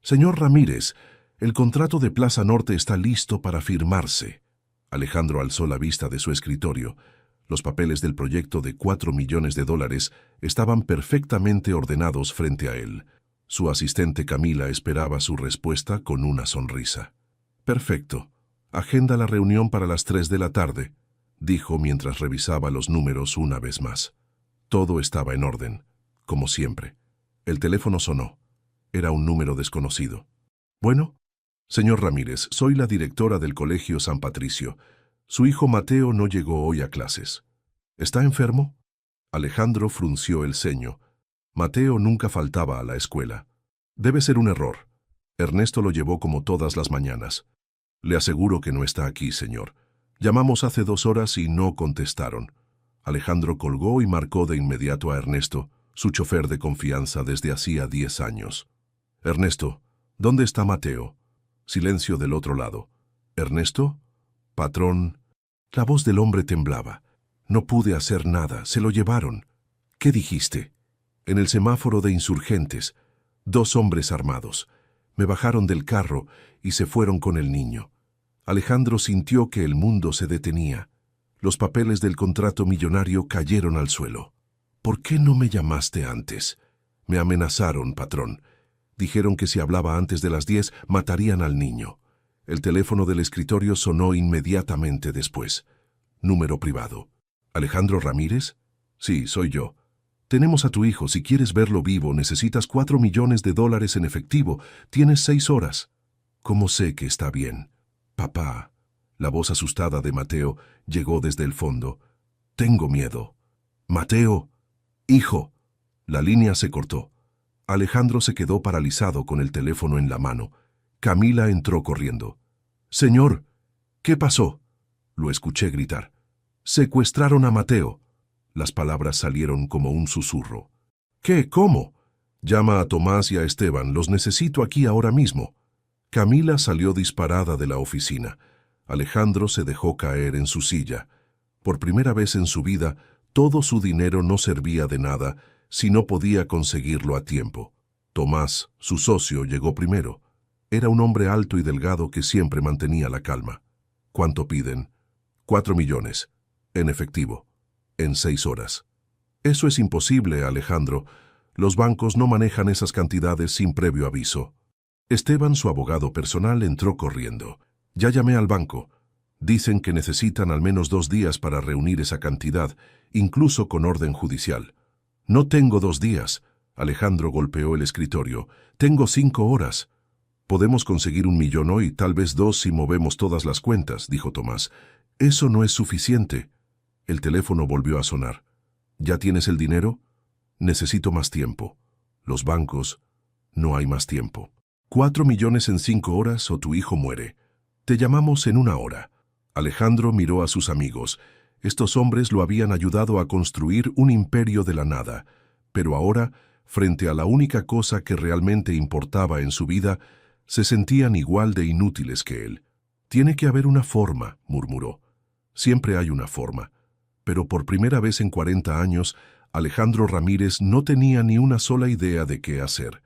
Señor Ramírez, el contrato de Plaza Norte está listo para firmarse. Alejandro alzó la vista de su escritorio. Los papeles del proyecto de $4 millones estaban perfectamente ordenados frente a él. Su asistente Camila esperaba su respuesta con una sonrisa. Perfecto. Agenda la reunión para las 3 de la tarde, dijo mientras revisaba los números una vez más. Todo estaba en orden, como siempre. El teléfono sonó. Era un número desconocido. Bueno, señor Ramírez, soy la directora del Colegio San Patricio. Su hijo Mateo no llegó hoy a clases. ¿Está enfermo? Alejandro frunció el ceño. Mateo nunca faltaba a la escuela. Debe ser un error. Ernesto lo llevó como todas las mañanas. Le aseguro que no está aquí, señor. Llamamos hace 2 horas y no contestaron. Alejandro colgó y marcó de inmediato a Ernesto, su chofer de confianza desde hacía 10 años. Ernesto, ¿dónde está Mateo? Silencio del otro lado. ¿Ernesto? Patrón. La voz del hombre temblaba. No pude hacer nada, se lo llevaron. ¿Qué dijiste? En el semáforo de Insurgentes, 2 hombres armados. Me bajaron del carro y se fueron con el niño. Alejandro sintió que el mundo se detenía. Los papeles del contrato millonario cayeron al suelo. ¿Por qué no me llamaste antes? Me amenazaron, patrón. Dijeron que si hablaba antes de las 10, matarían al niño. El teléfono del escritorio sonó inmediatamente después. Número privado. ¿Alejandro Ramírez? Sí, soy yo. Tenemos a tu hijo. Si quieres verlo vivo, necesitas $4 millones en efectivo. Tienes 6 horas. ¿Cómo sé que está bien? Papá. La voz asustada de Mateo llegó desde el fondo. Tengo miedo. Mateo. Hijo. La línea se cortó. Alejandro se quedó paralizado con el teléfono en la mano. Camila entró corriendo. Señor, ¿qué pasó? Lo escuché gritar. Secuestraron a Mateo. Las palabras salieron como un susurro. ¿Qué? ¿Cómo? Llama a Tomás y a Esteban. Los necesito aquí ahora mismo. Camila salió disparada de la oficina. Alejandro se dejó caer en su silla. Por primera vez en su vida, todo su dinero no servía de nada si no podía conseguirlo a tiempo. Tomás, su socio, llegó primero. Era un hombre alto y delgado que siempre mantenía la calma. ¿Cuánto piden? 4 millones. En efectivo. En 6 horas. Eso es imposible, Alejandro. Los bancos no manejan esas cantidades sin previo aviso. Esteban, su abogado personal, entró corriendo. Ya llamé al banco. Dicen que necesitan al menos 2 días para reunir esa cantidad, incluso con orden judicial. No tengo 2 días. Alejandro golpeó el escritorio. Tengo 5 horas. Podemos conseguir 1 millón hoy, tal vez 2 si movemos todas las cuentas, dijo Tomás. Eso no es suficiente. El teléfono volvió a sonar. ¿Ya tienes el dinero? Necesito más tiempo. Los bancos, no hay más tiempo. 4 millones en 5 horas o tu hijo muere. Te llamamos en 1 hora. Alejandro miró a sus amigos. Estos hombres lo habían ayudado a construir un imperio de la nada, pero ahora, frente a la única cosa que realmente importaba en su vida, se sentían igual de inútiles que él. Tiene que haber una forma, murmuró. Siempre hay una forma. Pero por primera vez en 40 años, Alejandro Ramírez no tenía ni una sola idea de qué hacer.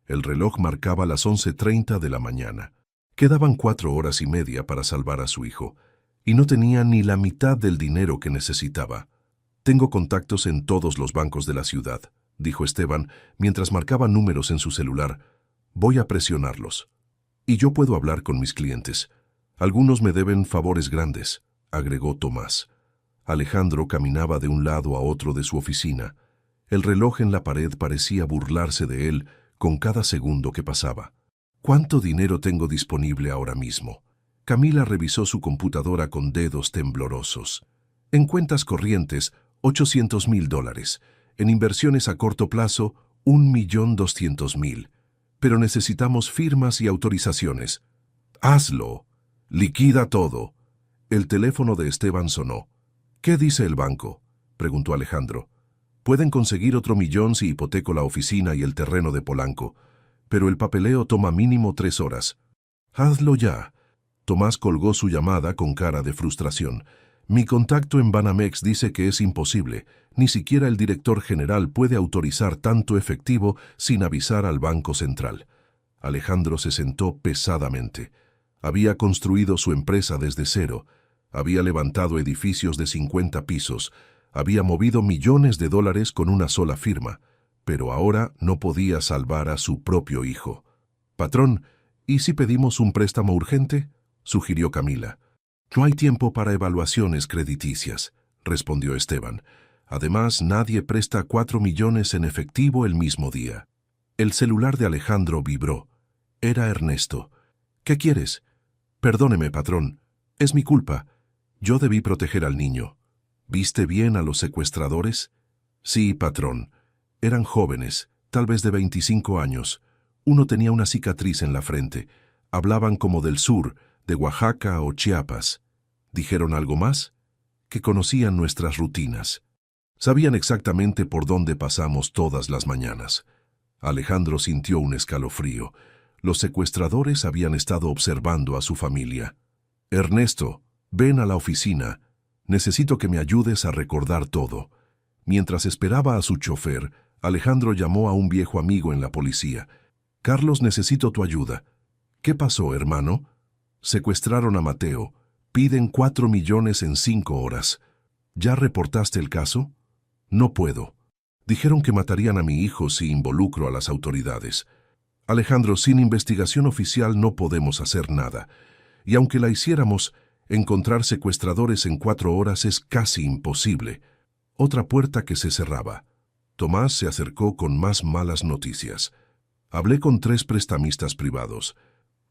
El reloj marcaba las 11:30 de la mañana. Quedaban 4 horas y media para salvar a su hijo, y no tenía ni la mitad del dinero que necesitaba. Tengo contactos en todos los bancos de la ciudad, dijo Esteban, mientras marcaba números en su celular. Voy a presionarlos. Y yo puedo hablar con mis clientes. Algunos me deben favores grandes, agregó Tomás. Alejandro caminaba de un lado a otro de su oficina. El reloj en la pared parecía burlarse de él con cada segundo que pasaba. ¿Cuánto dinero tengo disponible ahora mismo? Camila revisó su computadora con dedos temblorosos. En cuentas corrientes, $800,000. En inversiones a corto plazo, 1.200.000. Pero necesitamos firmas y autorizaciones. ¡Hazlo! ¡Liquida todo! El teléfono de Esteban sonó. ¿Qué dice el banco?, preguntó Alejandro. Pueden conseguir otro 1 millón si hipoteco la oficina y el terreno de Polanco, pero el papeleo toma mínimo 3 horas. Hazlo ya. Tomás colgó su llamada con cara de frustración. Mi contacto en Banamex dice que es imposible. Ni siquiera el director general puede autorizar tanto efectivo sin avisar al Banco Central. Alejandro se sentó pesadamente. Había construido su empresa desde cero, había levantado edificios de 50 pisos, había movido millones de dólares con una sola firma, pero ahora no podía salvar a su propio hijo. «Patrón, ¿y si pedimos un préstamo urgente?», sugirió Camila. «No hay tiempo para evaluaciones crediticias», respondió Esteban. «Además, nadie presta 4 millones en efectivo el mismo día». El celular de Alejandro vibró. Era Ernesto. «¿Qué quieres?» «Perdóneme, patrón. Es mi culpa. Yo debí proteger al niño». «¿Viste bien a los secuestradores?» «Sí, patrón. Eran jóvenes, tal vez de 25 años. Uno tenía una cicatriz en la frente. Hablaban como del sur, de Oaxaca o Chiapas». «¿Dijeron algo más?» «Que conocían nuestras rutinas. Sabían exactamente por dónde pasamos todas las mañanas». Alejandro sintió un escalofrío. Los secuestradores habían estado observando a su familia. «Ernesto, ven a la oficina. Necesito que me ayudes a recordar todo». Mientras esperaba a su chofer, Alejandro llamó a un viejo amigo en la policía. «Carlos, necesito tu ayuda». «¿Qué pasó, hermano?» «Secuestraron a Mateo. Piden 4 millones en 5 horas. ¿Ya reportaste el caso?» «No puedo. Dijeron que matarían a mi hijo si involucro a las autoridades». «Alejandro, sin investigación oficial no podemos hacer nada. Y aunque la hiciéramos, encontrar secuestradores en 4 horas es casi imposible». Otra puerta que se cerraba. Tomás se acercó con más malas noticias. «Hablé con 3 prestamistas privados.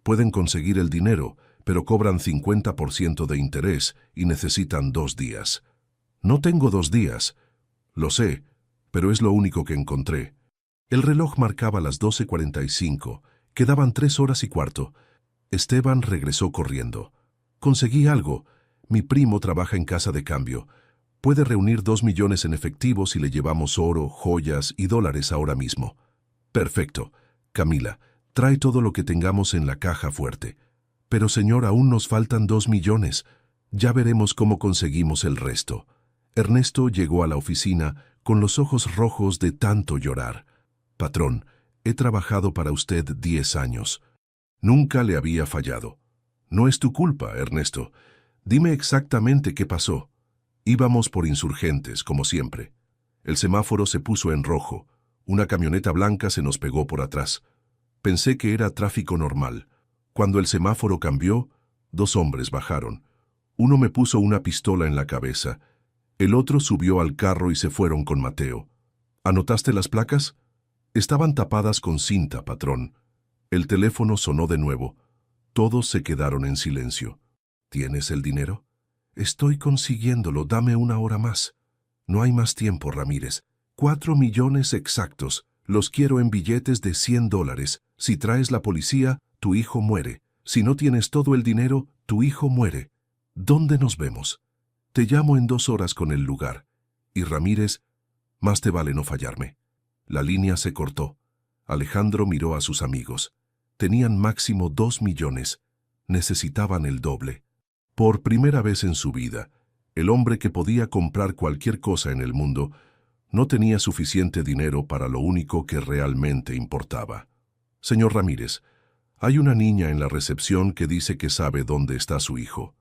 Pueden conseguir el dinero, pero cobran 50% de interés y necesitan 2 días». «No tengo 2 días». «Lo sé, pero es lo único que encontré». El reloj marcaba las 12:45. Quedaban 3 horas y cuarto. Esteban regresó corriendo. «Conseguí algo. Mi primo trabaja en casa de cambio. Puede reunir 2 millones en efectivo si le llevamos oro, joyas y dólares ahora mismo». «Perfecto. Camila, trae todo lo que tengamos en la caja fuerte». «Pero señor, aún nos faltan 2 millones. Ya veremos cómo conseguimos el resto». Ernesto llegó a la oficina con los ojos rojos de tanto llorar. «Patrón, he trabajado para usted 10 años. Nunca le había fallado». «No es tu culpa, Ernesto. Dime exactamente qué pasó». «Íbamos por Insurgentes, como siempre. El semáforo se puso en rojo. Una camioneta blanca se nos pegó por atrás. Pensé que era tráfico normal. Cuando el semáforo cambió, 2 hombres bajaron. Uno me puso una pistola en la cabeza. El otro subió al carro y se fueron con Mateo». «¿Anotaste las placas?» «Estaban tapadas con cinta, patrón». El teléfono sonó de nuevo. Todos se quedaron en silencio. «¿Tienes el dinero?» «Estoy consiguiéndolo, dame 1 hora más». «No hay más tiempo, Ramírez. 4 millones exactos. Los quiero en billetes de $100. Si traes la policía, tu hijo muere. Si no tienes todo el dinero, tu hijo muere. ¿Dónde nos vemos?» «Te llamo en 2 horas con el lugar». «Y Ramírez, más te vale no fallarme». La línea se cortó. Alejandro miró a sus amigos. Tenían máximo 2 millones. Necesitaban el doble. Por primera vez en su vida, el hombre que podía comprar cualquier cosa en el mundo no tenía suficiente dinero para lo único que realmente importaba. «Señor Ramírez, hay una niña en la recepción que dice que sabe dónde está su hijo».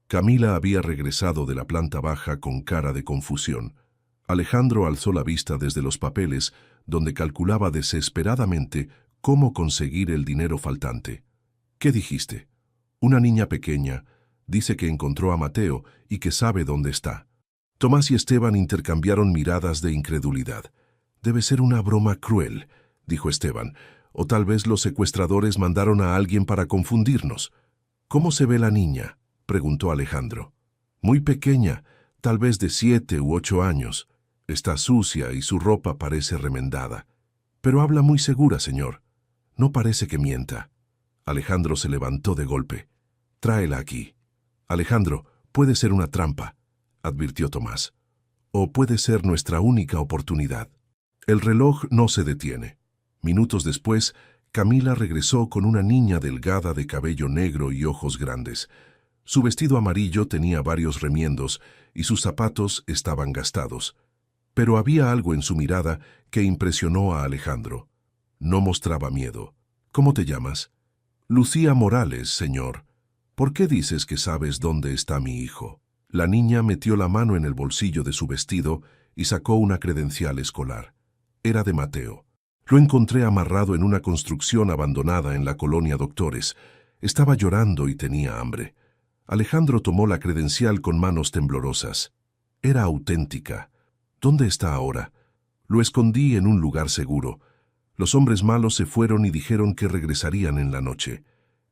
Camila había regresado de la planta baja con cara de confusión. Alejandro alzó la vista desde los papeles, donde calculaba desesperadamente cómo conseguir el dinero faltante. «¿Qué dijiste?» «Una niña pequeña. Dice que encontró a Mateo y que sabe dónde está». Tomás y Esteban intercambiaron miradas de incredulidad. «Debe ser una broma cruel», dijo Esteban, «o tal vez los secuestradores mandaron a alguien para confundirnos». «¿Cómo se ve la niña?», preguntó Alejandro. «Muy pequeña, tal vez de 7 u 8 años. Está sucia y su ropa parece remendada. Pero habla muy segura, señor. No parece que mienta». Alejandro se levantó de golpe. «Tráela aquí». «Alejandro, puede ser una trampa», advirtió Tomás. «O puede ser nuestra única oportunidad». El reloj no se detiene. Minutos después, Camila regresó con una niña delgada de cabello negro y ojos grandes. Su vestido amarillo tenía varios remiendos y sus zapatos estaban gastados. Pero había algo en su mirada que impresionó a Alejandro. No mostraba miedo. ¿Cómo te llamas? Lucía Morales, señor. ¿Por qué dices que sabes dónde está mi hijo? La niña metió la mano en el bolsillo de su vestido y sacó una credencial escolar. Era de Mateo. Lo encontré amarrado en una construcción abandonada en la colonia Doctores. Estaba llorando y tenía hambre. Alejandro tomó la credencial con manos temblorosas. Era auténtica. ¿Dónde está ahora? Lo escondí en un lugar seguro. Los hombres malos se fueron y dijeron que regresarían en la noche.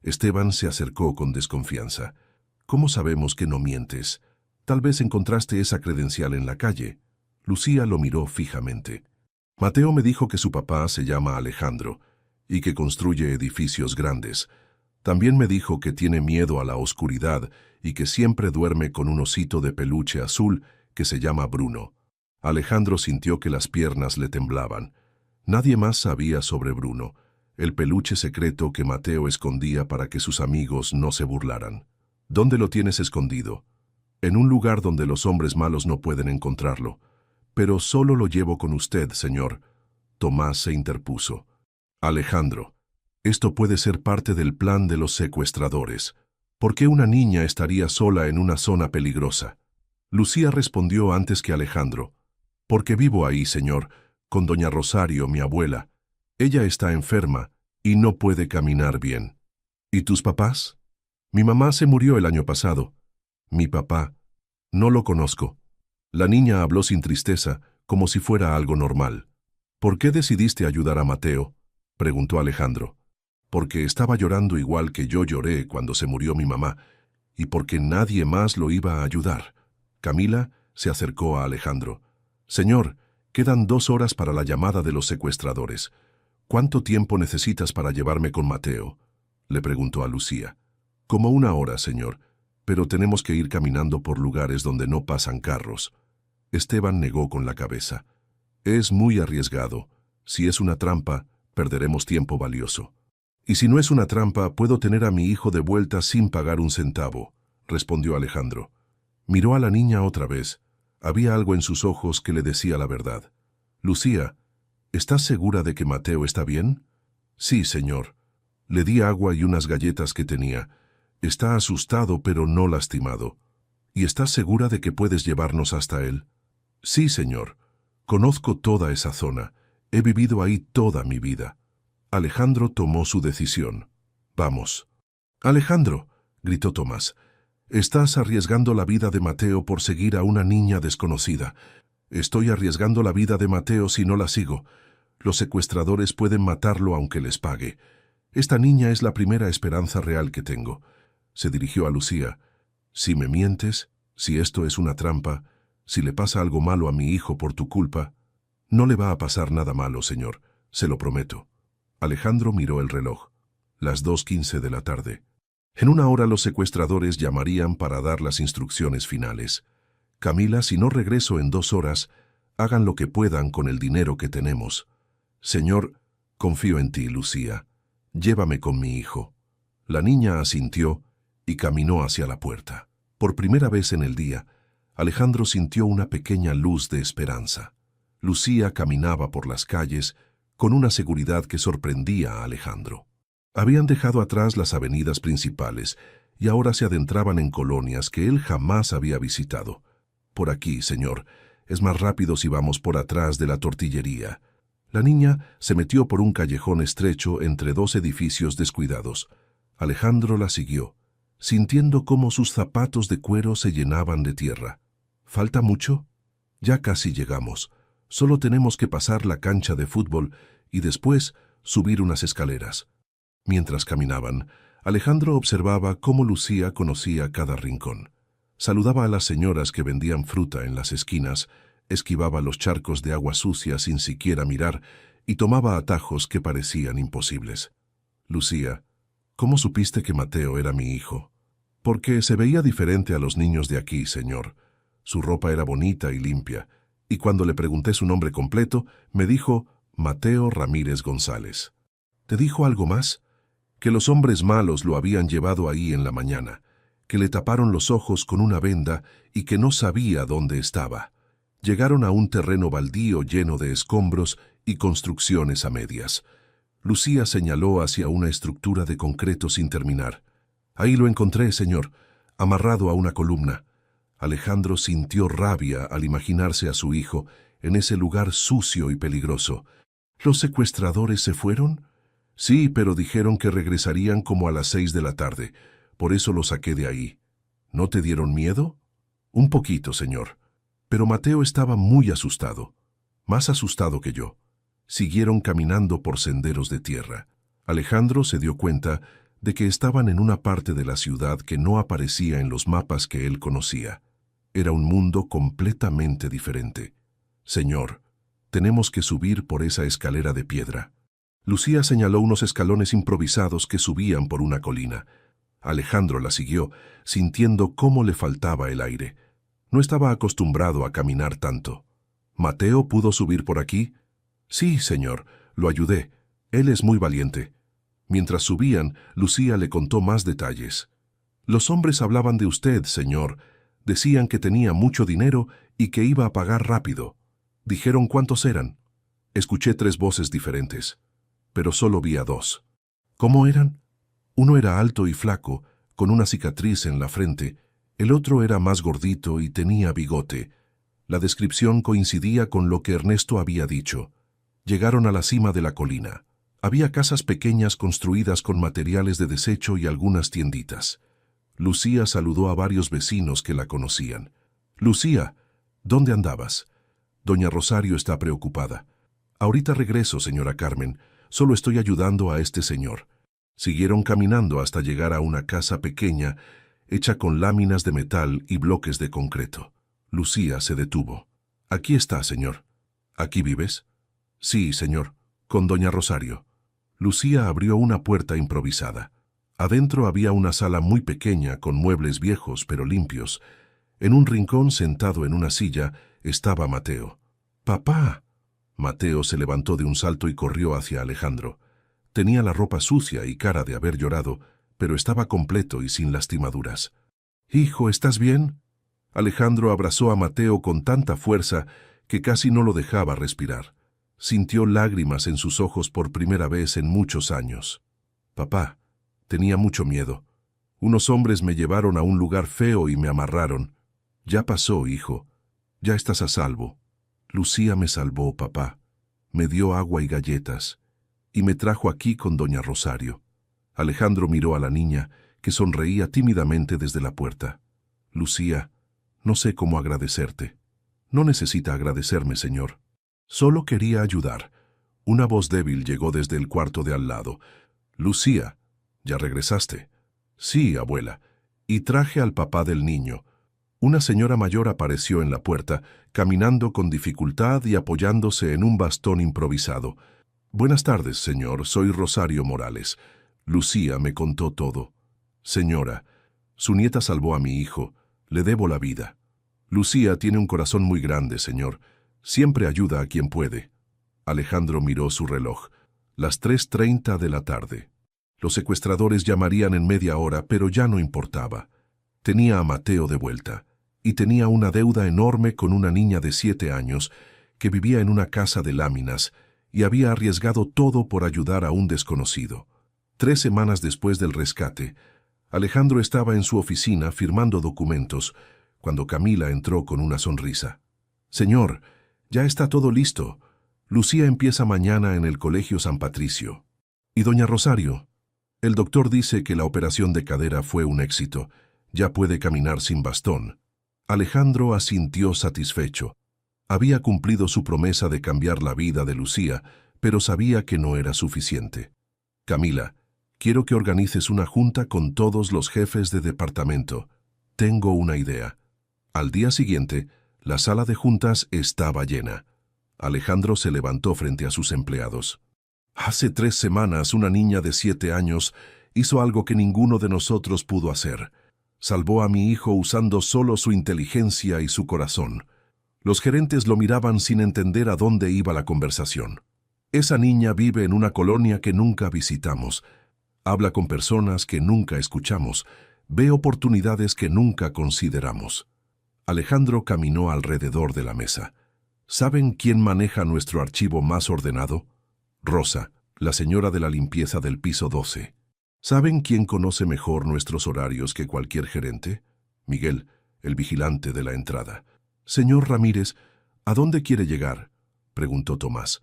Esteban se acercó con desconfianza. ¿Cómo sabemos que no mientes? Tal vez encontraste esa credencial en la calle. Lucía lo miró fijamente. Mateo me dijo que su papá se llama Alejandro y que construye edificios grandes. También me dijo que tiene miedo a la oscuridad y que siempre duerme con un osito de peluche azul que se llama Bruno. Alejandro sintió que las piernas le temblaban. Nadie más sabía sobre Bruno, el peluche secreto que Mateo escondía para que sus amigos no se burlaran. ¿Dónde lo tienes escondido? En un lugar donde los hombres malos no pueden encontrarlo. Pero solo lo llevo con usted, señor. Tomás se interpuso. Alejandro, esto puede ser parte del plan de los secuestradores. ¿Por qué una niña estaría sola en una zona peligrosa? Lucía respondió antes que Alejandro. Porque vivo ahí, señor, con doña Rosario, mi abuela. Ella está enferma y no puede caminar bien. ¿Y tus papás? Mi mamá se murió el año pasado. Mi papá. No lo conozco. La niña habló sin tristeza, como si fuera algo normal. ¿Por qué decidiste ayudar a Mateo?, preguntó Alejandro. Porque estaba llorando igual que yo lloré cuando se murió mi mamá, y porque nadie más lo iba a ayudar. Camila se acercó a Alejandro. Señor, quedan 2 horas para la llamada de los secuestradores. ¿Cuánto tiempo necesitas para llevarme con Mateo?, le preguntó a Lucía. Como 1 hora, señor, pero tenemos que ir caminando por lugares donde no pasan carros. Esteban negó con la cabeza. Es muy arriesgado. Si es una trampa, perderemos tiempo valioso. Y si no es una trampa, puedo tener a mi hijo de vuelta sin pagar un centavo, respondió Alejandro. Miró a la niña otra vez. Había algo en sus ojos que le decía la verdad. Lucía, ¿estás segura de que Mateo está bien? Sí, señor. Le di agua y unas galletas que tenía. Está asustado pero no lastimado. ¿Y estás segura de que puedes llevarnos hasta él? Sí, señor. Conozco toda esa zona. He vivido ahí toda mi vida. Alejandro tomó su decisión. Vamos. Alejandro, gritó Tomás, estás arriesgando la vida de Mateo por seguir a una niña desconocida. Estoy arriesgando la vida de Mateo si no la sigo. Los secuestradores pueden matarlo aunque les pague. Esta niña es la primera esperanza real que tengo. Se dirigió a Lucía. Si me mientes, si esto es una trampa, si le pasa algo malo a mi hijo por tu culpa, no le va a pasar nada malo, señor, se lo prometo. Alejandro miró el reloj. Las 2:15 de la tarde. En 1 hora los secuestradores llamarían para dar las instrucciones finales. Camila, si no regreso en 2 horas, hagan lo que puedan con el dinero que tenemos. Señor, confío en ti, Lucía. Llévame con mi hijo. La niña asintió y caminó hacia la puerta. Por primera vez en el día, Alejandro sintió una pequeña luz de esperanza. Lucía caminaba por las calles con una seguridad que sorprendía a Alejandro. Habían dejado atrás las avenidas principales y ahora se adentraban en colonias que él jamás había visitado. Por aquí, señor. Es más rápido si vamos por atrás de la tortillería. La niña se metió por un callejón estrecho entre 2 edificios descuidados. Alejandro la siguió, sintiendo cómo sus zapatos de cuero se llenaban de tierra. ¿Falta mucho? Ya casi llegamos. Solo tenemos que pasar la cancha de fútbol y después subir unas escaleras. Mientras caminaban, Alejandro observaba cómo Lucía conocía cada rincón. Saludaba a las señoras que vendían fruta en las esquinas, esquivaba los charcos de agua sucia sin siquiera mirar y tomaba atajos que parecían imposibles. Lucía, ¿cómo supiste que Mateo era mi hijo? Porque se veía diferente a los niños de aquí, señor. Su ropa era bonita y limpia, y cuando le pregunté su nombre completo, me dijo Mateo Ramírez González. ¿Te dijo algo más? Que los hombres malos lo habían llevado ahí en la mañana, que le taparon los ojos con una venda y que no sabía dónde estaba. Llegaron a un terreno baldío lleno de escombros y construcciones a medias. Lucía señaló hacia una estructura de concreto sin terminar. Ahí lo encontré, señor, amarrado a una columna. Alejandro sintió rabia al imaginarse a su hijo en ese lugar sucio y peligroso. ¿Los secuestradores se fueron? Sí, pero dijeron que regresarían como a las 6 de la tarde. Por eso lo saqué de ahí. ¿No te dieron miedo? Un poquito, señor. Pero Mateo estaba muy asustado. Más asustado que yo. Siguieron caminando por senderos de tierra. Alejandro se dio cuenta de que estaban en una parte de la ciudad que no aparecía en los mapas que él conocía. Era un mundo completamente diferente. Señor, tenemos que subir por esa escalera de piedra. Lucía señaló unos escalones improvisados que subían por una colina. Alejandro la siguió, sintiendo cómo le faltaba el aire. No estaba acostumbrado a caminar tanto. ¿Mateo pudo subir por aquí? Sí, señor, lo ayudé. Él es muy valiente. Mientras subían, Lucía le contó más detalles. Los hombres hablaban de usted, señor. Decían que tenía mucho dinero y que iba a pagar rápido. Dijeron cuántos eran. Escuché 3 voces diferentes, pero solo vi a 2. ¿Cómo eran? Uno era alto y flaco, con una cicatriz en la frente. El otro era más gordito y tenía bigote. La descripción coincidía con lo que Ernesto había dicho. Llegaron a la cima de la colina. Había casas pequeñas construidas con materiales de desecho y algunas tienditas. Lucía saludó a varios vecinos que la conocían. «Lucía, ¿dónde andabas?» «Doña Rosario está preocupada». «Ahorita regreso, señora Carmen. Solo estoy ayudando a este señor». Siguieron caminando hasta llegar a una casa pequeña, hecha con láminas de metal y bloques de concreto. Lucía se detuvo. «Aquí está, señor». «¿Aquí vives?» «Sí, señor, con doña Rosario». Lucía abrió una puerta improvisada. Adentro había una sala muy pequeña con muebles viejos pero limpios. En un rincón, sentado en una silla, estaba Mateo. «¡Papá!». Mateo se levantó de un salto y corrió hacia Alejandro. Tenía la ropa sucia y cara de haber llorado, pero estaba completo y sin lastimaduras. «Hijo, ¿estás bien?». Alejandro abrazó a Mateo con tanta fuerza que casi no lo dejaba respirar. Sintió lágrimas en sus ojos por primera vez en muchos años. «Papá, tenía mucho miedo. Unos hombres me llevaron a un lugar feo y me amarraron. Ya pasó, hijo. Ya estás a salvo». «Lucía me salvó, papá. Me dio agua y galletas. Y me trajo aquí con doña Rosario». Alejandro miró a la niña, que sonreía tímidamente desde la puerta. «Lucía, no sé cómo agradecerte». «No necesita agradecerme, señor. Solo quería ayudar». Una voz débil llegó desde el cuarto de al lado. «Lucía, ¿ya regresaste?» «Sí, abuela. Y traje al papá del niño». Una señora mayor apareció en la puerta, caminando con dificultad y apoyándose en un bastón improvisado. «Buenas tardes, señor. Soy Rosario Morales. Lucía me contó todo». «Señora, su nieta salvó a mi hijo. Le debo la vida». «Lucía tiene un corazón muy grande, señor. Siempre ayuda a quien puede». Alejandro miró su reloj. Las 3:30 de la tarde. Los secuestradores llamarían en media hora, pero ya no importaba. Tenía a Mateo de vuelta, y tenía una deuda enorme con una niña de 7 años que vivía en una casa de láminas y había arriesgado todo por ayudar a un desconocido. 3 semanas después del rescate, Alejandro estaba en su oficina firmando documentos, cuando Camila entró con una sonrisa. «Señor, ya está todo listo. Lucía empieza mañana en el Colegio San Patricio». «¿Y doña Rosario?» «El doctor dice que la operación de cadera fue un éxito. Ya puede caminar sin bastón». Alejandro asintió satisfecho. Había cumplido su promesa de cambiar la vida de Lucía, pero sabía que no era suficiente. «Camila, quiero que organices una junta con todos los jefes de departamento. Tengo una idea». Al día siguiente, la sala de juntas estaba llena. Alejandro se levantó frente a sus empleados. «Hace 3 semanas una niña de 7 años hizo algo que ninguno de nosotros pudo hacer. Salvó a mi hijo usando solo su inteligencia y su corazón». Los gerentes lo miraban sin entender a dónde iba la conversación. «Esa niña vive en una colonia que nunca visitamos. Habla con personas que nunca escuchamos. Ve oportunidades que nunca consideramos». Alejandro caminó alrededor de la mesa. «¿Saben quién maneja nuestro archivo más ordenado? Rosa, la señora de la limpieza del piso 12. ¿Saben quién conoce mejor nuestros horarios que cualquier gerente? Miguel, el vigilante de la entrada. Señor Ramírez, ¿a dónde quiere llegar?, preguntó Tomás.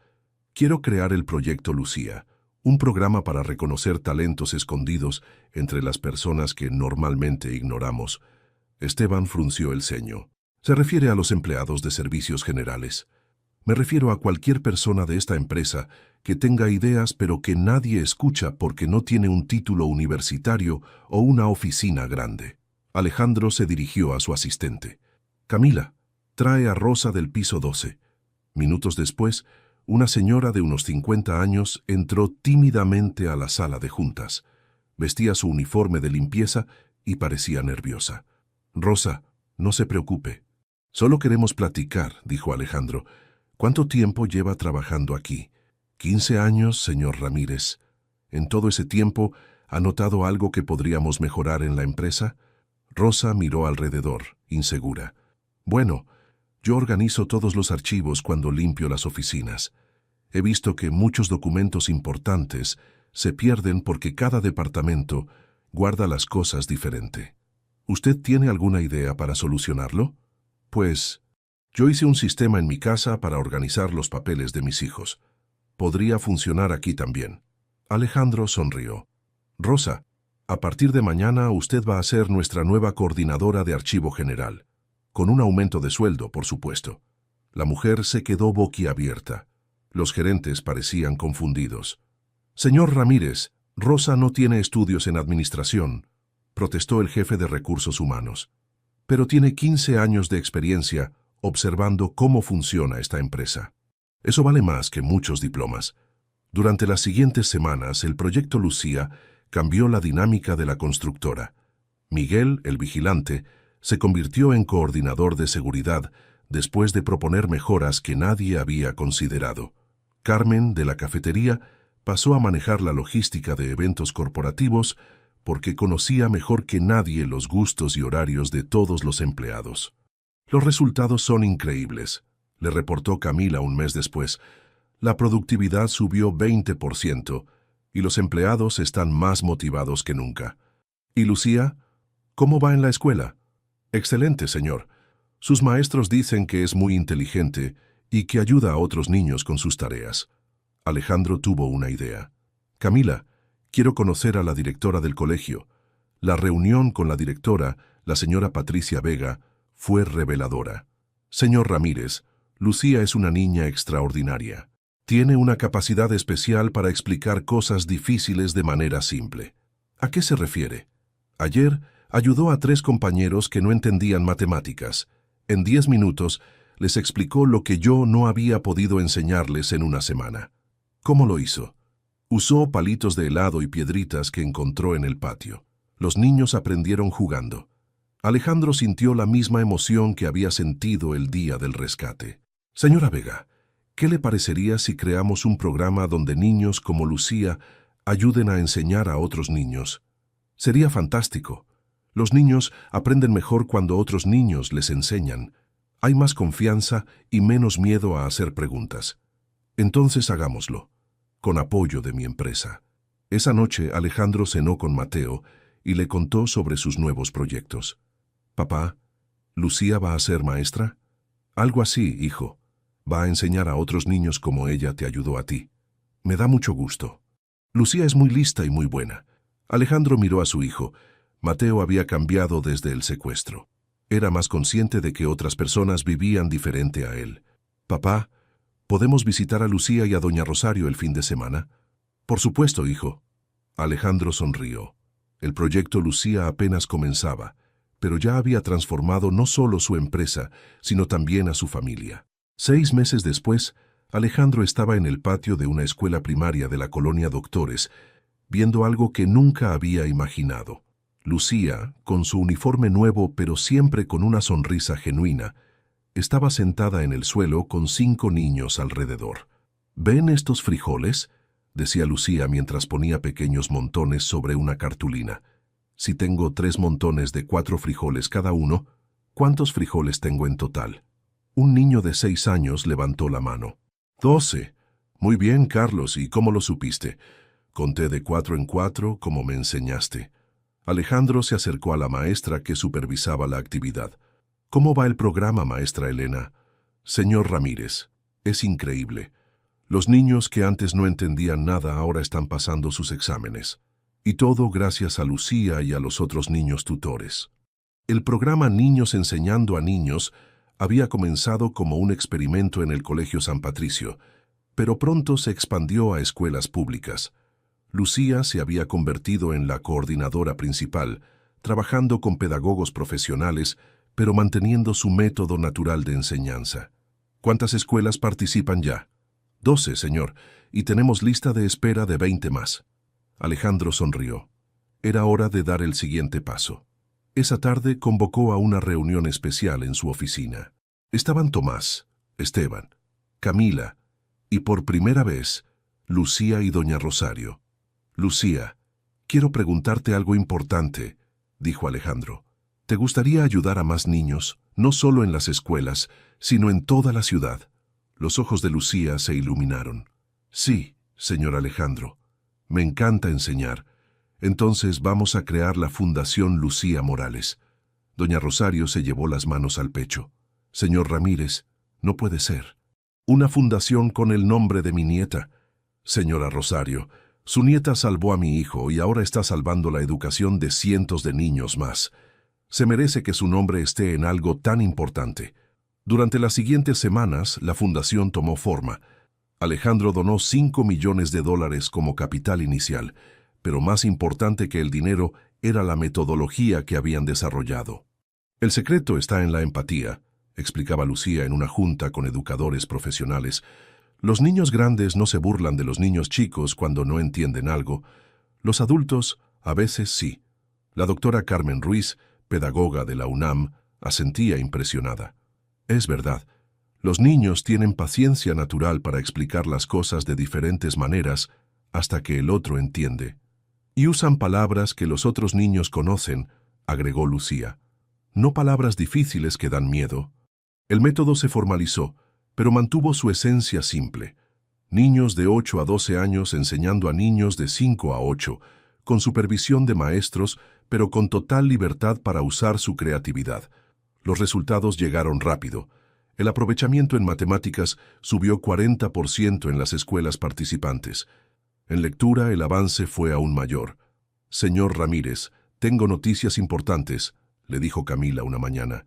Quiero crear el proyecto Lucía, un programa para reconocer talentos escondidos entre las personas que normalmente ignoramos. Esteban frunció el ceño. Se refiere a los empleados de servicios generales. Me refiero a cualquier persona de esta empresa que tenga ideas pero que nadie escucha porque no tiene un título universitario o una oficina grande. Alejandro se dirigió a su asistente. Camila, trae a Rosa del piso 12. Minutos después, una señora de unos 50 años entró tímidamente a la sala de juntas. Vestía su uniforme de limpieza y parecía nerviosa. Rosa, no se preocupe. Solo queremos platicar, dijo Alejandro. ¿Cuánto tiempo lleva trabajando aquí? 15 años, señor Ramírez. ¿En todo ese tiempo ha notado algo que podríamos mejorar en la empresa? Rosa miró alrededor, insegura. Bueno, yo organizo todos los archivos cuando limpio las oficinas. He visto que muchos documentos importantes se pierden porque cada departamento guarda las cosas diferente. ¿Usted tiene alguna idea para solucionarlo? Pues, yo hice un sistema en mi casa para organizar los papeles de mis hijos. Podría funcionar aquí también. Alejandro sonrió. Rosa, a partir de mañana usted va a ser nuestra nueva coordinadora de archivo general. Con un aumento de sueldo, por supuesto. La mujer se quedó boquiabierta. Los gerentes parecían confundidos. Señor Ramírez, Rosa no tiene estudios en administración, protestó el jefe de recursos humanos. Pero tiene 15 años de experiencia observando cómo funciona esta empresa. Eso vale más que muchos diplomas. Durante las siguientes semanas, el proyecto Lucía cambió la dinámica de la constructora. Miguel, el vigilante, se convirtió en coordinador de seguridad después de proponer mejoras que nadie había considerado. Carmen, de la cafetería, pasó a manejar la logística de eventos corporativos porque conocía mejor que nadie los gustos y horarios de todos los empleados. Los resultados son increíbles, le reportó Camila un mes después. La productividad subió 20% y los empleados están más motivados que nunca. ¿Y Lucía? ¿Cómo va en la escuela? Excelente, señor. Sus maestros dicen que es muy inteligente y que ayuda a otros niños con sus tareas. Alejandro tuvo una idea. Camila, quiero conocer a la directora del colegio. La reunión con la directora, la señora Patricia Vega, fue reveladora. Señor Ramírez, Lucía es una niña extraordinaria. Tiene una capacidad especial para explicar cosas difíciles de manera simple. ¿A qué se refiere? Ayer ayudó a 3 compañeros que no entendían matemáticas. En 10 minutos les explicó lo que yo no había podido enseñarles en una semana. ¿Cómo lo hizo? Usó palitos de helado y piedritas que encontró en el patio. Los niños aprendieron jugando. Alejandro sintió la misma emoción que había sentido el día del rescate. Señora Vega, ¿qué le parecería si creamos un programa donde niños como Lucía ayuden a enseñar a otros niños? Sería fantástico. Los niños aprenden mejor cuando otros niños les enseñan. Hay más confianza y menos miedo a hacer preguntas. Entonces hagámoslo, con apoyo de mi empresa. Esa noche Alejandro cenó con Mateo y le contó sobre sus nuevos proyectos. Papá, ¿Lucía va a ser maestra? Algo así, hijo. Va a enseñar a otros niños como ella te ayudó a ti. Me da mucho gusto. Lucía es muy lista y muy buena. Alejandro miró a su hijo. Mateo había cambiado desde el secuestro. Era más consciente de que otras personas vivían diferente a él. Papá, ¿podemos visitar a Lucía y a doña Rosario el fin de semana? Por supuesto, hijo. Alejandro sonrió. El proyecto Lucía apenas comenzaba, pero ya había transformado no solo su empresa, sino también a su familia. 6 meses después, Alejandro estaba en el patio de una escuela primaria de la colonia Doctores, viendo algo que nunca había imaginado. Lucía, con su uniforme nuevo pero siempre con una sonrisa genuina, estaba sentada en el suelo con 5 niños alrededor. ¿Ven estos frijoles?, decía Lucía mientras ponía pequeños montones sobre una cartulina. Si tengo 3 montones de 4 frijoles cada uno, ¿cuántos frijoles tengo en total? Un niño de 6 años levantó la mano. 12. Muy bien, Carlos, ¿y cómo lo supiste? Conté de 4 en 4, como me enseñaste. Alejandro se acercó a la maestra que supervisaba la actividad. ¿Cómo va el programa, maestra Elena? Señor Ramírez, es increíble. Los niños que antes no entendían nada ahora están pasando sus exámenes. Y todo gracias a Lucía y a los otros niños tutores. El programa Niños Enseñando a Niños había comenzado como un experimento en el Colegio San Patricio, pero pronto se expandió a escuelas públicas. Lucía se había convertido en la coordinadora principal, trabajando con pedagogos profesionales, pero manteniendo su método natural de enseñanza. ¿Cuántas escuelas participan ya? 12, señor, y tenemos lista de espera de 20 más. Alejandro sonrió. Era hora de dar el siguiente paso. Esa tarde convocó a una reunión especial en su oficina. Estaban Tomás, Esteban, Camila y por primera vez, Lucía y doña Rosario. Lucía, quiero preguntarte algo importante, dijo Alejandro. ¿Te gustaría ayudar a más niños, no solo en las escuelas, sino en toda la ciudad? Los ojos de Lucía se iluminaron. Sí, señor Alejandro. Me encanta enseñar. Entonces vamos a crear la Fundación Lucía Morales. Doña Rosario se llevó las manos al pecho. Señor Ramírez, no puede ser. Una fundación con el nombre de mi nieta. Señora Rosario, su nieta salvó a mi hijo y ahora está salvando la educación de cientos de niños más. Se merece que su nombre esté en algo tan importante. Durante las siguientes semanas, la fundación tomó forma. Alejandro donó $5 millones como capital inicial, pero más importante que el dinero era la metodología que habían desarrollado. El secreto está en la empatía, explicaba Lucía en una junta con educadores profesionales. Los niños grandes no se burlan de los niños chicos cuando no entienden algo. Los adultos, a veces sí. La doctora Carmen Ruiz, pedagoga de la UNAM, asentía impresionada. Es verdad, los niños tienen paciencia natural para explicar las cosas de diferentes maneras hasta que el otro entiende. Y usan palabras que los otros niños conocen, agregó Lucía. No palabras difíciles que dan miedo. El método se formalizó, pero mantuvo su esencia simple. Niños de 8 a 12 años enseñando a niños de 5 a 8, con supervisión de maestros, pero con total libertad para usar su creatividad. Los resultados llegaron rápido. El aprovechamiento en matemáticas subió 40% en las escuelas participantes. En lectura, el avance fue aún mayor. Señor Ramírez, tengo noticias importantes, le dijo Camila una mañana.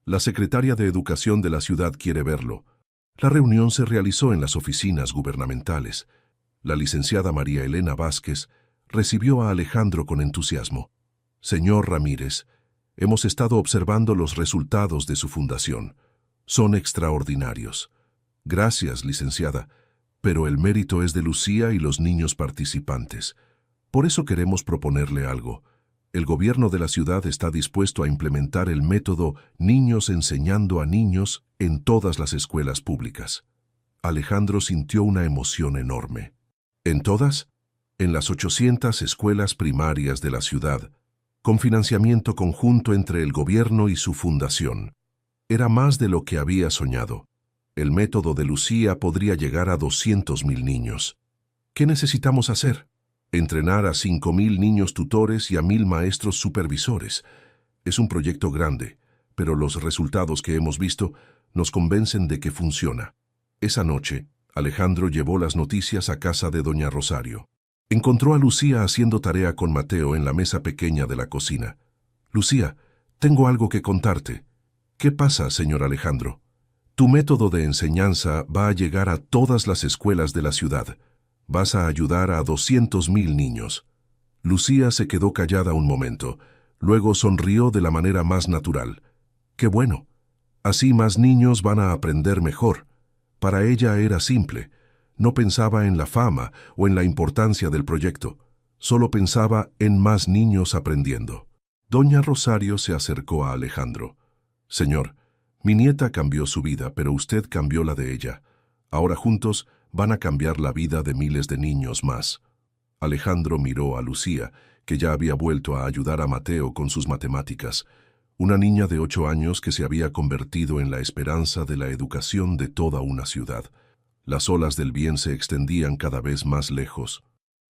La secretaria de Educación de la ciudad quiere verlo. La reunión se realizó en las oficinas gubernamentales. La licenciada María Elena Vázquez recibió a Alejandro con entusiasmo. Señor Ramírez, hemos estado observando los resultados de su fundación. Son extraordinarios. Gracias, licenciada, pero el mérito es de Lucía y los niños participantes. Por eso queremos proponerle algo. El gobierno de la ciudad está dispuesto a implementar el método Niños Enseñando a Niños en todas las escuelas públicas. Alejandro sintió una emoción enorme. ¿En todas? En las 800 escuelas primarias de la ciudad, con financiamiento conjunto entre el gobierno y su fundación. Era más de lo que había soñado. El método de Lucía podría llegar a 200.000 niños. ¿Qué necesitamos hacer? Entrenar a 5.000 niños tutores y a 1.000 maestros supervisores. Es un proyecto grande, pero los resultados que hemos visto nos convencen de que funciona. Esa noche, Alejandro llevó las noticias a casa de doña Rosario. Encontró a Lucía haciendo tarea con Mateo en la mesa pequeña de la cocina. Lucía, tengo algo que contarte. ¿Qué pasa, señor Alejandro? Tu método de enseñanza va a llegar a todas las escuelas de la ciudad. Vas a ayudar a 200.000 niños. Lucía se quedó callada un momento. Luego sonrió de la manera más natural. ¡Qué bueno! Así más niños van a aprender mejor. Para ella era simple. No pensaba en la fama o en la importancia del proyecto. Solo pensaba en más niños aprendiendo. Doña Rosario se acercó a Alejandro. Señor, mi nieta cambió su vida, pero usted cambió la de ella. Ahora juntos van a cambiar la vida de miles de niños más. Alejandro miró a Lucía, que ya había vuelto a ayudar a Mateo con sus matemáticas, una niña de 8 años que se había convertido en la esperanza de la educación de toda una ciudad. Las olas del bien se extendían cada vez más lejos.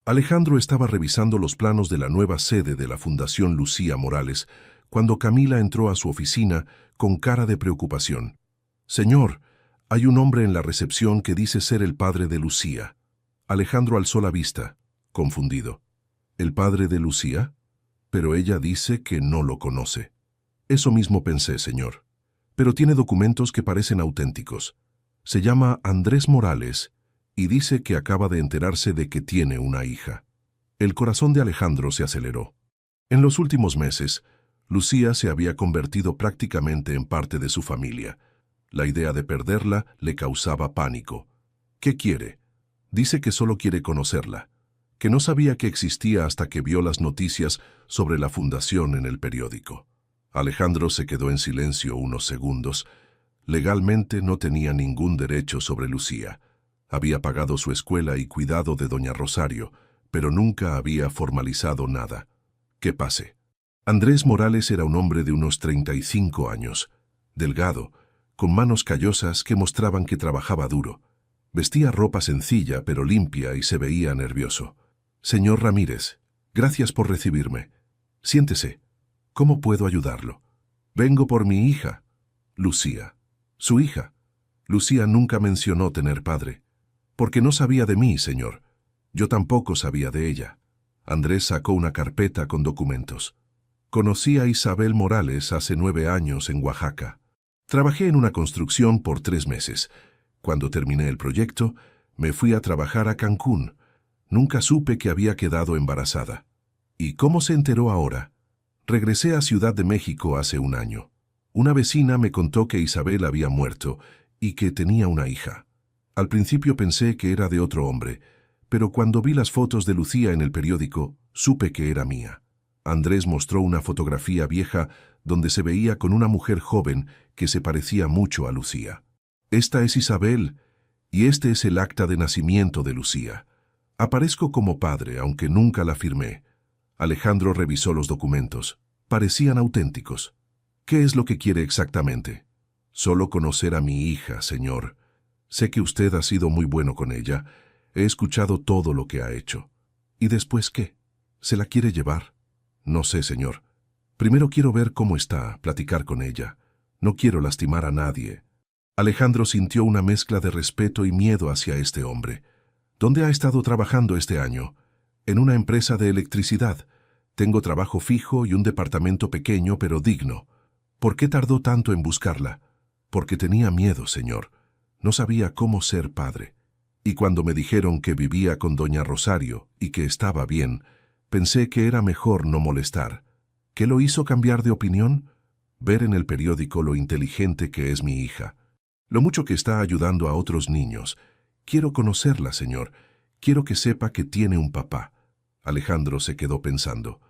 Alejandro estaba revisando los planos de la nueva sede de la Fundación Lucía Morales cuando Camila entró a su oficina con cara de preocupación. «Señor, hay un hombre en la recepción que dice ser el padre de Lucía». Alejandro alzó la vista, confundido. «¿El padre de Lucía? Pero ella dice que no lo conoce». «Eso mismo pensé, señor. Pero tiene documentos que parecen auténticos. Se llama Andrés Morales y dice que acaba de enterarse de que tiene una hija». El corazón de Alejandro se aceleró. En los últimos meses, Lucía se había convertido prácticamente en parte de su familia. La idea de perderla le causaba pánico. «¿Qué quiere?» «Dice que solo quiere conocerla, que no sabía que existía hasta que vio las noticias sobre la fundación en el periódico». Alejandro se quedó en silencio unos segundos. Legalmente no tenía ningún derecho sobre Lucía. Había pagado su escuela y cuidado de doña Rosario, pero nunca había formalizado nada. «¿Qué pase?» Andrés Morales era un hombre de unos 35 años, delgado, con manos callosas que mostraban que trabajaba duro. Vestía ropa sencilla pero limpia y se veía nervioso. «Señor Ramírez, gracias por recibirme. Siéntese. ¿Cómo puedo ayudarlo?» «Vengo por mi hija». «Lucía». «¿Su hija?» «Lucía nunca mencionó tener padre». «Porque no sabía de mí, señor. Yo tampoco sabía de ella». Andrés sacó una carpeta con documentos. «Conocí a Isabel Morales hace 9 años en Oaxaca. Trabajé en una construcción por 3 meses. Cuando terminé el proyecto, me fui a trabajar a Cancún. Nunca supe que había quedado embarazada». «¿Y cómo se enteró ahora?» «Regresé a Ciudad de México hace 1 año. Una vecina me contó que Isabel había muerto y que tenía una hija. Al principio pensé que era de otro hombre, pero cuando vi las fotos de Lucía en el periódico, supe que era mía». Andrés mostró una fotografía vieja donde se veía con una mujer joven que se parecía mucho a Lucía. «Esta es Isabel, y este es el acta de nacimiento de Lucía. Aparezco como padre, aunque nunca la firmé». Alejandro revisó los documentos. Parecían auténticos. «¿Qué es lo que quiere exactamente?» «Solo conocer a mi hija, señor. Sé que usted ha sido muy bueno con ella. He escuchado todo lo que ha hecho». «¿Y después qué? ¿Se la quiere llevar?» «No sé, señor. Primero quiero ver cómo está, platicar con ella. No quiero lastimar a nadie». Alejandro sintió una mezcla de respeto y miedo hacia este hombre. «¿Dónde ha estado trabajando este año?» «En una empresa de electricidad. Tengo trabajo fijo y un departamento pequeño pero digno». «¿Por qué tardó tanto en buscarla?» «Porque tenía miedo, señor. No sabía cómo ser padre. Y cuando me dijeron que vivía con doña Rosario y que estaba bien, pensé que era mejor no molestar». «¿Qué lo hizo cambiar de opinión?» «Ver en el periódico lo inteligente que es mi hija. Lo mucho que está ayudando a otros niños. Quiero conocerla, señor. Quiero que sepa que tiene un papá». Alejandro se quedó pensando.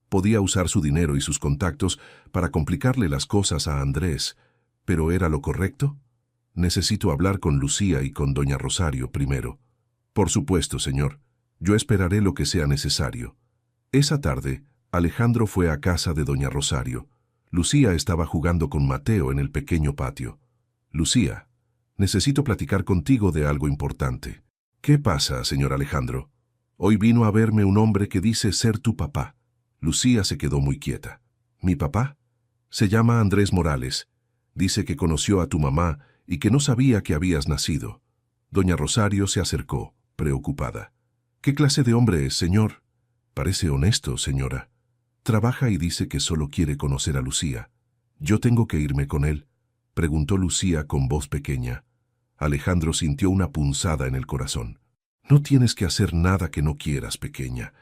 Podía usar su dinero y sus contactos para complicarle las cosas a Andrés, pero ¿era lo correcto? «Necesito hablar con Lucía y con doña Rosario primero». «Por supuesto, señor. Yo esperaré lo que sea necesario». Esa tarde, Alejandro fue a casa de doña Rosario. Lucía estaba jugando con Mateo en el pequeño patio. «Lucía, necesito platicar contigo de algo importante». «¿Qué pasa, señor Alejandro?» «Hoy vino a verme un hombre que dice ser tu papá». Lucía se quedó muy quieta. «¿Mi papá?» «Se llama Andrés Morales. Dice que conoció a tu mamá y que no sabía que habías nacido». Doña Rosario se acercó, preocupada. «¿Qué clase de hombre es, señor?» «Parece honesto, señora. Trabaja y dice que solo quiere conocer a Lucía». «¿Yo tengo que irme con él?», preguntó Lucía con voz pequeña. Alejandro sintió una punzada en el corazón. «No tienes que hacer nada que no quieras, pequeña,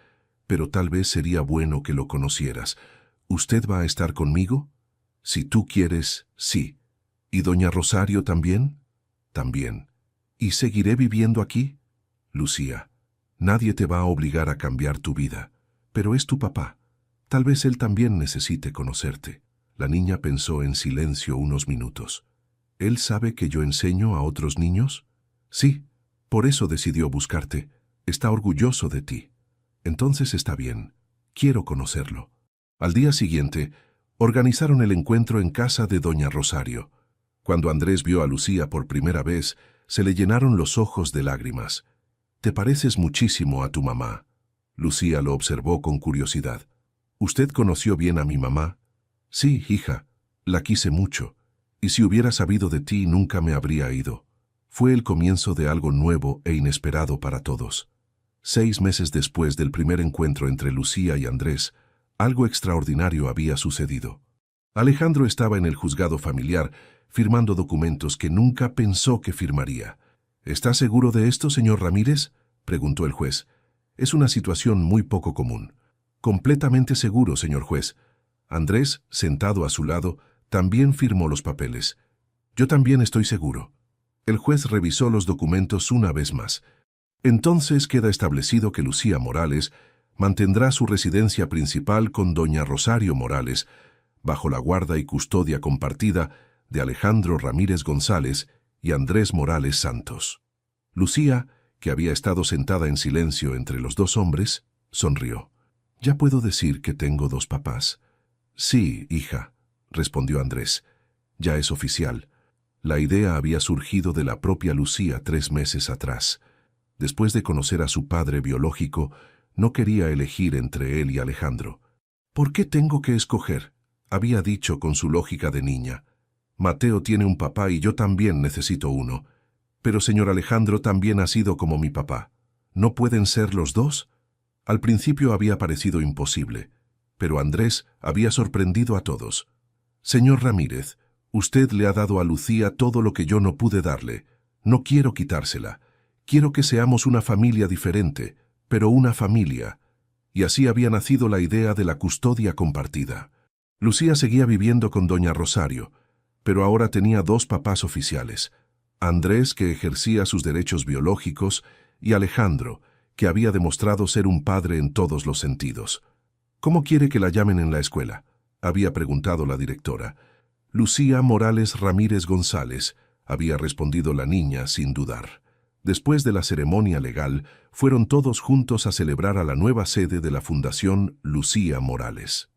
pero tal vez sería bueno que lo conocieras. ¿Usted va a estar conmigo?» «Si tú quieres, sí». «¿Y doña Rosario también?» «También». «¿Y seguiré viviendo aquí?» «Lucía, nadie te va a obligar a cambiar tu vida, pero es tu papá. Tal vez él también necesite conocerte». La niña pensó en silencio unos minutos. «¿Él sabe que yo enseño a otros niños?» «Sí, por eso decidió buscarte. Está orgulloso de ti». «Entonces está bien. Quiero conocerlo». Al día siguiente, organizaron el encuentro en casa de doña Rosario. Cuando Andrés vio a Lucía por primera vez, se le llenaron los ojos de lágrimas. «Te pareces muchísimo a tu mamá». Lucía lo observó con curiosidad. «¿Usted conoció bien a mi mamá?» «Sí, hija, la quise mucho, y si hubiera sabido de ti nunca me habría ido». Fue el comienzo de algo nuevo e inesperado para todos. 6 meses después del primer encuentro entre Lucía y Andrés, algo extraordinario había sucedido. Alejandro estaba en el juzgado familiar, firmando documentos que nunca pensó que firmaría. «¿Está seguro de esto, señor Ramírez?», preguntó el juez. «Es una situación muy poco común». «Completamente seguro, señor juez». Andrés, sentado a su lado, también firmó los papeles. «Yo también estoy seguro». El juez revisó los documentos una vez más. «Entonces queda establecido que Lucía Morales mantendrá su residencia principal con doña Rosario Morales, bajo la guarda y custodia compartida de Alejandro Ramírez González y Andrés Morales Santos». Lucía, que había estado sentada en silencio entre los dos hombres, sonrió. «¿Ya puedo decir que tengo 2 papás?» «Sí, hija», respondió Andrés. «Ya es oficial». La idea había surgido de la propia Lucía 3 meses atrás. Después de conocer a su padre biológico, no quería elegir entre él y Alejandro. «¿Por qué tengo que escoger?», había dicho con su lógica de niña. «Mateo tiene un papá y yo también necesito uno. Pero señor Alejandro también ha sido como mi papá. ¿No pueden ser los dos?». Al principio había parecido imposible, pero Andrés había sorprendido a todos. «Señor Ramírez, usted le ha dado a Lucía todo lo que yo no pude darle. No quiero quitársela. Quiero que seamos una familia diferente, pero una familia». Y así había nacido la idea de la custodia compartida. Lucía seguía viviendo con doña Rosario, pero ahora tenía 2 papás oficiales. Andrés, que ejercía sus derechos biológicos, y Alejandro, que había demostrado ser un padre en todos los sentidos. «¿Cómo quiere que la llamen en la escuela?», había preguntado la directora. «Lucía Morales Ramírez González», había respondido la niña sin dudar. Después de la ceremonia legal, fueron todos juntos a celebrar a la nueva sede de la Fundación Lucía Morales.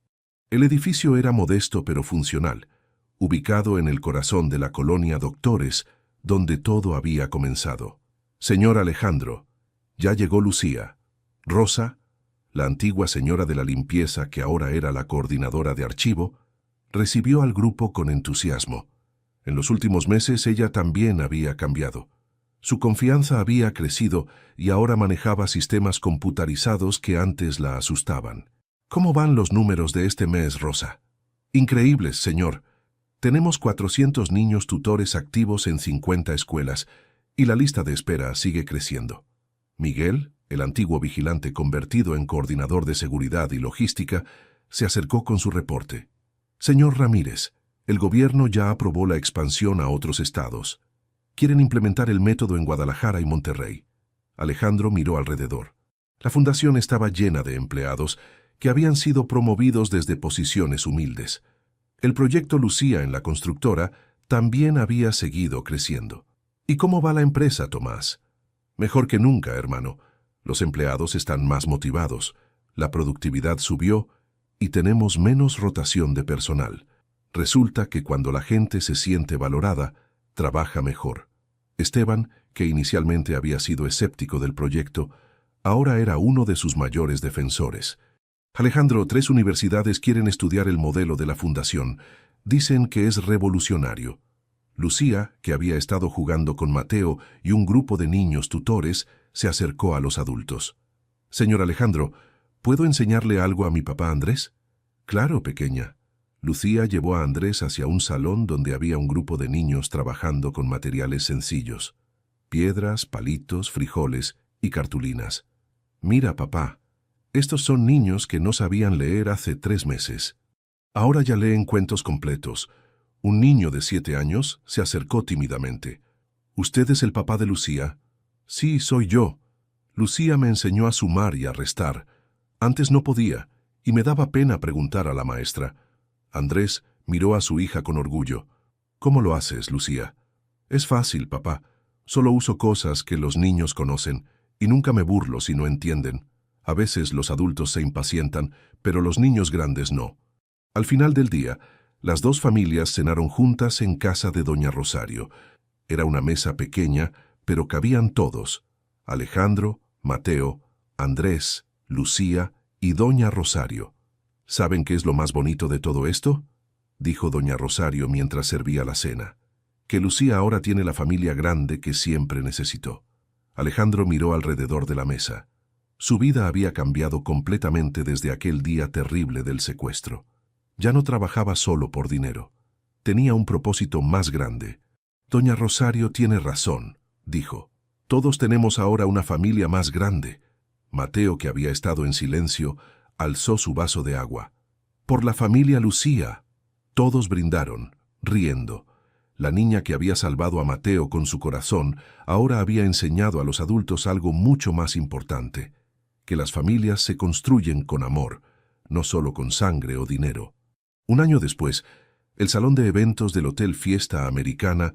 El edificio era modesto pero funcional, ubicado en el corazón de la colonia Doctores, donde todo había comenzado. «Señor Alejandro, ya llegó Lucía». Rosa, la antigua señora de la limpieza que ahora era la coordinadora de archivo, recibió al grupo con entusiasmo. En los últimos meses ella también había cambiado. Su confianza había crecido y ahora manejaba sistemas computarizados que antes la asustaban. «¿Cómo van los números de este mes, Rosa?» «Increíbles, señor. Tenemos 400 niños tutores activos en 50 escuelas y la lista de espera sigue creciendo». Miguel, el antiguo vigilante convertido en coordinador de seguridad y logística, se acercó con su reporte. «Señor Ramírez, el gobierno ya aprobó la expansión a otros estados. Quieren implementar el método en Guadalajara y Monterrey». Alejandro miró alrededor. La fundación estaba llena de empleados que habían sido promovidos desde posiciones humildes. El proyecto Lucía en la constructora también había seguido creciendo. «¿Y cómo va la empresa, Tomás?» «Mejor que nunca, hermano. Los empleados están más motivados, la productividad subió y tenemos menos rotación de personal. Resulta que cuando la gente se siente valorada, trabaja mejor». Esteban, que inicialmente había sido escéptico del proyecto, ahora era uno de sus mayores defensores. «Alejandro, 3 universidades quieren estudiar el modelo de la fundación. Dicen que es revolucionario». Lucía, que había estado jugando con Mateo y un grupo de niños tutores, se acercó a los adultos. «Señor Alejandro, ¿puedo enseñarle algo a mi papá Andrés?» «Claro, pequeña». Lucía llevó a Andrés hacia un salón donde había un grupo de niños trabajando con materiales sencillos: piedras, palitos, frijoles y cartulinas. «Mira, papá, estos son niños que no sabían leer hace 3 meses. Ahora ya leen cuentos completos». Un niño de 7 años se acercó tímidamente. «¿Usted es el papá de Lucía?» «Sí, soy yo. Lucía me enseñó a sumar y a restar. Antes no podía, y me daba pena preguntar a la maestra». Andrés miró a su hija con orgullo. «¿Cómo lo haces, Lucía?» «Es fácil, papá. Solo uso cosas que los niños conocen, y nunca me burlo si no entienden. A veces los adultos se impacientan, pero los niños grandes no». Al final del día, las 2 familias cenaron juntas en casa de doña Rosario. Era una mesa pequeña, pero cabían todos: Alejandro, Mateo, Andrés, Lucía y doña Rosario. ¿Saben qué es lo más bonito de todo esto?, dijo doña Rosario mientras servía la cena. Que Lucía ahora tiene la familia grande que siempre necesitó. Alejandro miró alrededor de la mesa. Su vida había cambiado completamente desde aquel día terrible del secuestro. Ya no trabajaba solo por dinero. Tenía un propósito más grande. Doña Rosario tiene razón, dijo. Todos tenemos ahora una familia más grande. Mateo, que había estado en silencio, alzó su vaso de agua. Por la familia Lucía. Todos brindaron, riendo. La niña que había salvado a Mateo con su corazón ahora había enseñado a los adultos algo mucho más importante: que las familias se construyen con amor, no solo con sangre o dinero. Un año después, el salón de eventos del Hotel Fiesta Americana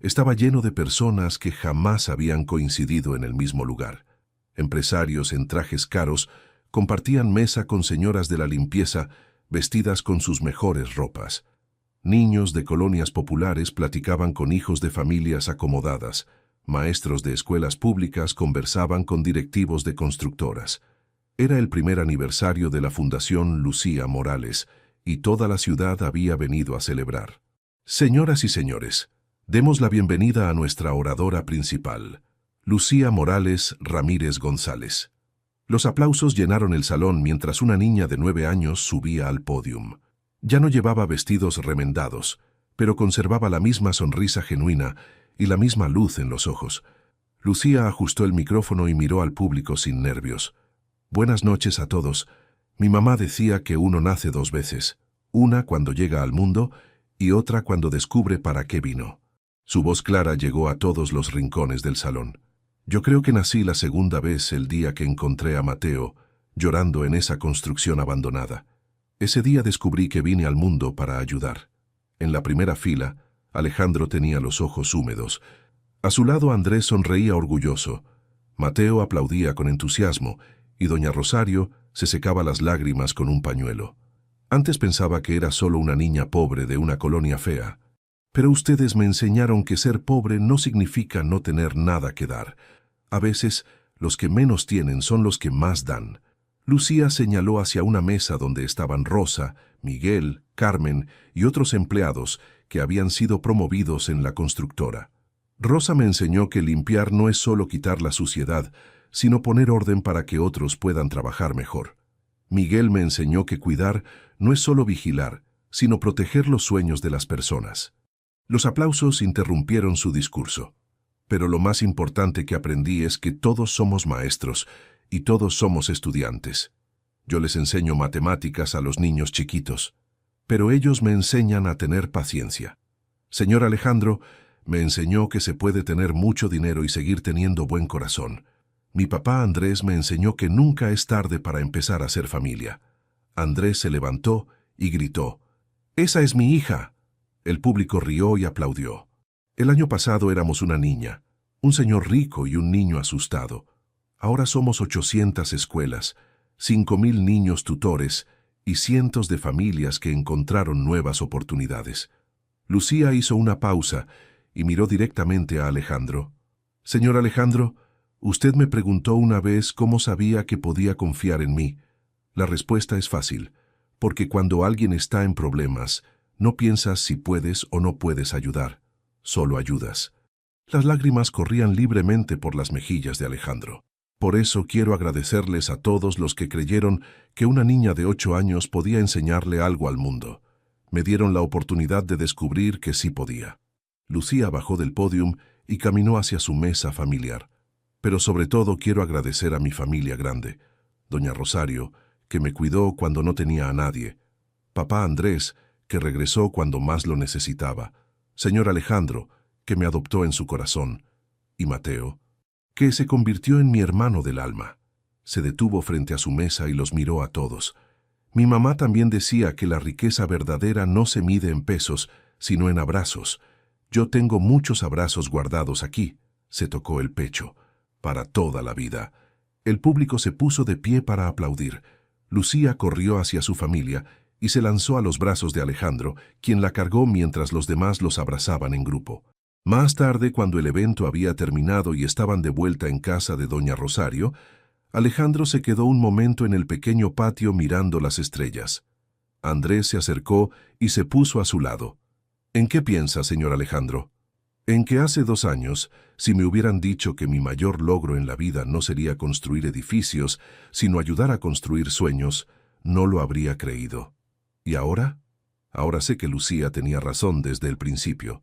estaba lleno de personas que jamás habían coincidido en el mismo lugar. Empresarios en trajes caros compartían mesa con señoras de la limpieza vestidas con sus mejores ropas. Niños de colonias populares platicaban con hijos de familias acomodadas. Maestros de escuelas públicas conversaban con directivos de constructoras. Era el primer aniversario de la Fundación Lucía Morales, y toda la ciudad había venido a celebrar. Señoras y señores, demos la bienvenida a nuestra oradora principal, Lucía Morales Ramírez González. Los aplausos llenaron el salón mientras una niña de 9 años subía al pódium. Ya no llevaba vestidos remendados, pero conservaba la misma sonrisa genuina y la misma luz en los ojos. Lucía ajustó el micrófono y miró al público sin nervios. Buenas noches a todos. Mi mamá decía que uno nace 2 veces, una cuando llega al mundo y otra cuando descubre para qué vino. Su voz clara llegó a todos los rincones del salón. Yo creo que nací la segunda vez el día que encontré a Mateo llorando en esa construcción abandonada. Ese día descubrí que vine al mundo para ayudar. En la primera fila, Alejandro tenía los ojos húmedos. A su lado Andrés sonreía orgulloso. Mateo aplaudía con entusiasmo y doña Rosario se secaba las lágrimas con un pañuelo. Antes pensaba que era solo una niña pobre de una colonia fea. Pero ustedes me enseñaron que ser pobre no significa no tener nada que dar. A veces, los que menos tienen son los que más dan. Lucía señaló hacia una mesa donde estaban Rosa, Miguel, Carmen y otros empleados que habían sido promovidos en la constructora. Rosa me enseñó que limpiar no es solo quitar la suciedad, sino poner orden para que otros puedan trabajar mejor. Miguel me enseñó que cuidar no es solo vigilar, sino proteger los sueños de las personas. Los aplausos interrumpieron su discurso. Pero lo más importante que aprendí es que todos somos maestros y todos somos estudiantes. Yo les enseño matemáticas a los niños chiquitos, pero ellos me enseñan a tener paciencia. Señor Alejandro me enseñó que se puede tener mucho dinero y seguir teniendo buen corazón. Mi papá Andrés me enseñó que nunca es tarde para empezar a hacer familia. Andrés se levantó y gritó: «¡Esa es mi hija!». El público rió y aplaudió. El año pasado éramos una niña, un señor rico y un niño asustado. Ahora somos 800 escuelas, 5,000 niños tutores y cientos de familias que encontraron nuevas oportunidades. Lucía hizo una pausa y miró directamente a Alejandro. «Señor Alejandro, usted me preguntó una vez cómo sabía que podía confiar en mí. La respuesta es fácil, porque cuando alguien está en problemas, no piensas si puedes o no puedes ayudar, solo ayudas». Las lágrimas corrían libremente por las mejillas de Alejandro. Por eso quiero agradecerles a todos los que creyeron que una niña de 8 años podía enseñarle algo al mundo. Me dieron la oportunidad de descubrir que sí podía. Lucía bajó del pódium y caminó hacia su mesa familiar. Pero sobre todo quiero agradecer a mi familia grande. Doña Rosario, que me cuidó cuando no tenía a nadie. Papá Andrés, que regresó cuando más lo necesitaba. Señor Alejandro, que me adoptó en su corazón. Y Mateo, que se convirtió en mi hermano del alma. Se detuvo frente a su mesa y los miró a todos. Mi mamá también decía que la riqueza verdadera no se mide en pesos, sino en abrazos. Yo tengo muchos abrazos guardados aquí. Se tocó el pecho. Para toda la vida. El público se puso de pie para aplaudir. Lucía corrió hacia su familia y se lanzó a los brazos de Alejandro, quien la cargó mientras los demás los abrazaban en grupo. Más tarde, cuando el evento había terminado y estaban de vuelta en casa de doña Rosario, Alejandro se quedó un momento en el pequeño patio mirando las estrellas. Andrés se acercó y se puso a su lado. ¿En qué piensa, señor Alejandro? En que hace 2 años, si me hubieran dicho que mi mayor logro en la vida no sería construir edificios, sino ayudar a construir sueños, no lo habría creído. ¿Y ahora? Ahora sé que Lucía tenía razón desde el principio.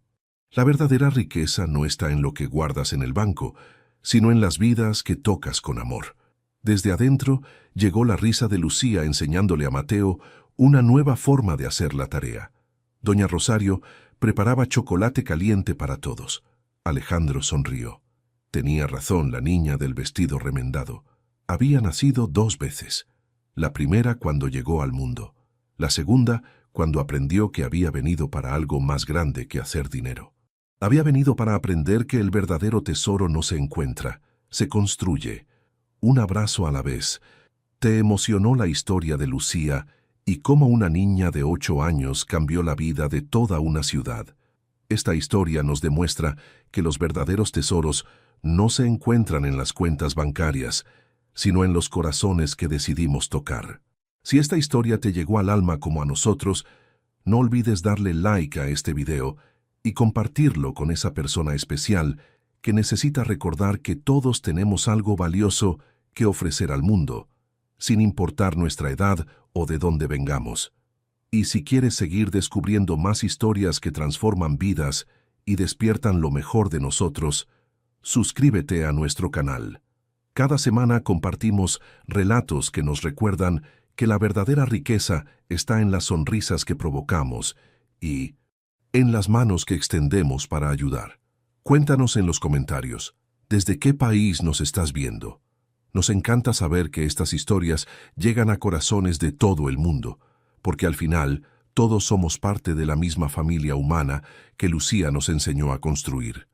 La verdadera riqueza no está en lo que guardas en el banco, sino en las vidas que tocas con amor. Desde adentro llegó la risa de Lucía enseñándole a Mateo una nueva forma de hacer la tarea. Doña Rosario preparaba chocolate caliente para todos. Alejandro sonrió. Tenía razón la niña del vestido remendado. Había nacido 2 veces. La primera cuando llegó al mundo. La segunda cuando aprendió que había venido para algo más grande que hacer dinero. Había venido para aprender que el verdadero tesoro no se encuentra, se construye. Un abrazo a la vez. Te emocionó la historia de Lucía y cómo una niña de 8 años cambió la vida de toda una ciudad. Esta historia nos demuestra que los verdaderos tesoros no se encuentran en las cuentas bancarias, sino en los corazones que decidimos tocar. Si esta historia te llegó al alma como a nosotros, no olvides darle like a este video y compartirlo con esa persona especial que necesita recordar que todos tenemos algo valioso que ofrecer al mundo, sin importar nuestra edad o de dónde vengamos. Y si quieres seguir descubriendo más historias que transforman vidas y despiertan lo mejor de nosotros, suscríbete a nuestro canal. Cada semana compartimos relatos que nos recuerdan que la verdadera riqueza está en las sonrisas que provocamos y en las manos que extendemos para ayudar. Cuéntanos en los comentarios, ¿desde qué país nos estás viendo? Nos encanta saber que estas historias llegan a corazones de todo el mundo, porque al final todos somos parte de la misma familia humana que Lucía nos enseñó a construir.